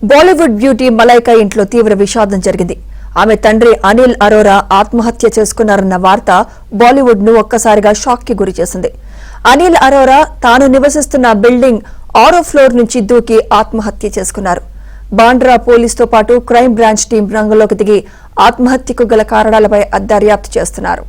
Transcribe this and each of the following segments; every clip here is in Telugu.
బాలీవుడ్ బ్యూటీ మలైకా ఇంట్లో తీవ్ర విషాదం జరిగింది. ఆమె తండ్రి అనిల్ అరోరా ఆత్మహత్య చేసుకున్నారన్న వార్త బాలీవుడ్ ను ఒక్కసారిగా షాక్ కి గురిచేసింది. అనిల్ అరోరా తాను నివసిస్తున్న బిల్డింగ్ 6వ ఫ్లోర్ నుంచి దూకి ఆత్మహత్య చేసుకున్నారు. బాండ్రా పోలీసుతో పాటు క్రైమ్ బ్రాంచ్ టీం రంగంలోకి దిగి ఆత్మహత్యకు గల కారణాలపై దర్యాప్తు చేస్తున్నారు.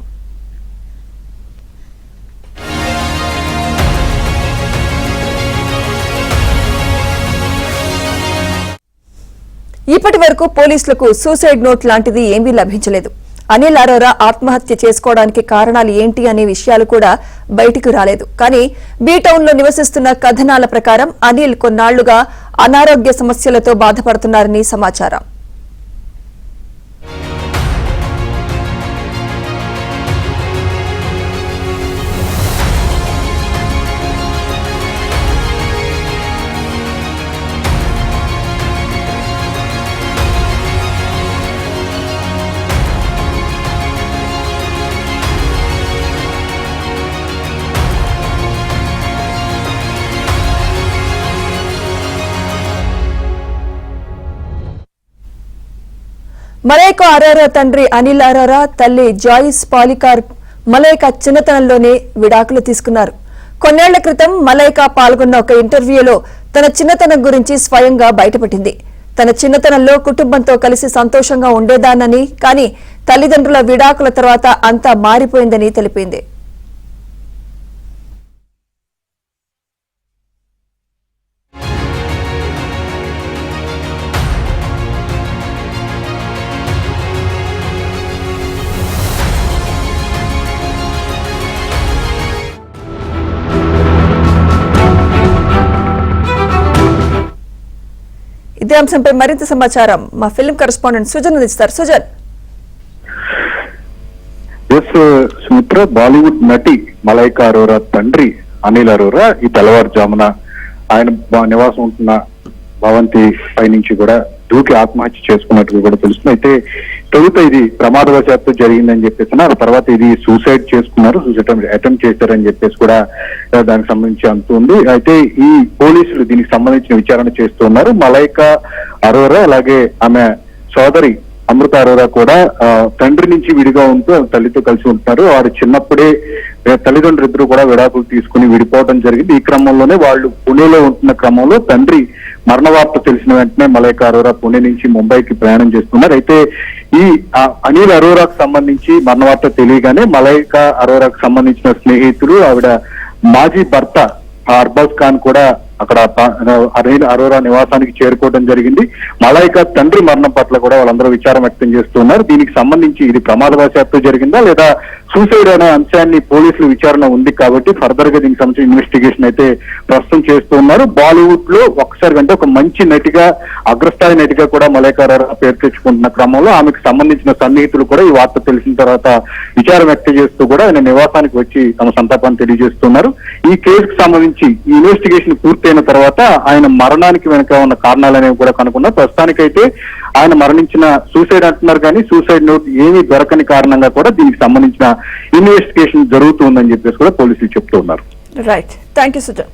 ఇప్పటి వరకు పోలీసులకు సూసైడ్ నోట్ లాంటిది ఏమీ లభించలేదు. అనిల్ అరోరా ఆత్మహత్య చేసుకోవడానికి కారణాలు ఏంటి అనే విషయాలు కూడా బయటకు రాలేదు. కానీ బీటౌన్ లో నివసిస్తున్న కథనాల ప్రకారం అనిల్ కొన్నాళ్లుగా అనారోగ్య సమస్యలతో బాధపడుతున్నారని సమాచారం. మలైకా అరోరా తండ్రి అనిల్ అరోరా, తల్లి జాయిస్ పాలికార్ మలైకా చిన్నతనంలోనే విడాకులు తీసుకున్నారు. కొన్నేళ్ల క్రితం మలైకా పాల్గొన్న ఒక ఇంటర్వ్యూలో తన చిన్నతనం గురించి స్వయంగా బయటపెట్టింది. తన చిన్నతనంలో కుటుంబంతో కలిసి సంతోషంగా ఉండేదానని, కానీ తల్లిదండ్రుల విడాకుల తర్వాత అంతా మారిపోయిందని తెలిపింది. ఇదే అంశంపై మరింత సమాచారం మా ఫిల్మ్ కరెస్పాండెంట్ సుజన్ అందిస్తారు. సుజన్, సుమిత్ర, బాలీవుడ్ నటి మలైకా అరోరా తండ్రి అనిల్ అరోరా ఈ తెల్లవారుజామున ఆయన నివాసం ఉంటున్న భవంతి పై నుంచి కూడా దూకి ఆత్మహత్య చేసుకున్నట్టు కూడా తెలుస్తుంది. అయితే తొలుత ఇది ప్రమాదవశాత్తు జరిగిందని చెప్పేసి ఆ తర్వాత ఇది సూసైడ్ చేసుకున్నారు, సూసైడ్ అటెంప్ట్ చేశారని చెప్పేసి కూడా దానికి సంబంధించి అంటుంది. అయితే ఈ పోలీసులు దీనికి సంబంధించిన విచారణ చేస్తున్నారు. మలైకా అరోరా అలాగే ఆమె సోదరి అమృత అరోరా కూడా తండ్రి నుంచి విడిగా ఉంటూ తల్లితో కలిసి ఉంటున్నారు. వారు చిన్నప్పుడే తల్లిదండ్రులు ఇద్దరు కూడా విడాకులు తీసుకుని విడిపోవడం జరిగింది. ఈ క్రమంలోనే వాళ్ళు పుణేలో ఉంటున్న క్రమంలో తండ్రి మరణ వార్త తెలిసిన వెంటనే మలైకా అరోరా పుణే నుంచి ముంబైకి ప్రయాణం చేస్తున్నారు. అయితే ఈ అనిల్ అరోరాకు సంబంధించి మరణ వార్త తెలియగానే మలైకా అరోరాకు సంబంధించిన స్నేహితులు, ఆవిడ మాజీ భర్త అర్బాజ్ ఖాన్ కూడా అక్కడ అనిల్ అరోరా నివాసానికి చేరుకోవడం జరిగింది. మలైకా తండ్రి మరణం పట్ల కూడా వాళ్ళందరూ విచారం వ్యక్తం చేస్తున్నారు. దీనికి సంబంధించి ఇది ప్రమాదవశాత్తు జరిగిందా లేదా సూసైడ్ అనే అంశాన్ని పోలీసులు విచారణ ఉంది కాబట్టి ఫర్దర్ గా దీనికి సంబంధించిన ఇన్వెస్టిగేషన్ అయితే ప్రస్తుతం చేస్తున్నారు. బాలీవుడ్ లో ఒక్కసారి అంటే ఒక మంచి నటిగా, అగ్రస్థాయి నటిగా కూడా మలైకా అరోరా పేరు తెచ్చుకుంటున్న క్రమంలో ఆమెకు సంబంధించిన సన్నిహితులు కూడా ఈ వార్త తెలిసిన తర్వాత విచారం వ్యక్తం చేస్తూ కూడా ఆయన నివాసానికి వచ్చి తమ సంతాపాన్ని తెలియజేస్తున్నారు. ఈ కేసుకు సంబంధించి ఈ ఇన్వెస్టిగేషన్ పూర్తయిన తర్వాత ఆయన మరణానికి వెనుక ఉన్న కారణాలు అనేవి కూడా కనుక్కున్నారు. ప్రస్తుతానికైతే ఆయన మరణించిన సూసైడ్ అంటున్నారు, కానీ సూసైడ్ నోట్ ఏమీ దొరకని కారణంగా కూడా దీనికి సంబంధించిన ఇన్వెస్టిగేషన్ జరుగుతుందని చెప్పేసి కూడా పోలీసులు చెప్తూ ఉన్నారు. Right, thank you Sujan.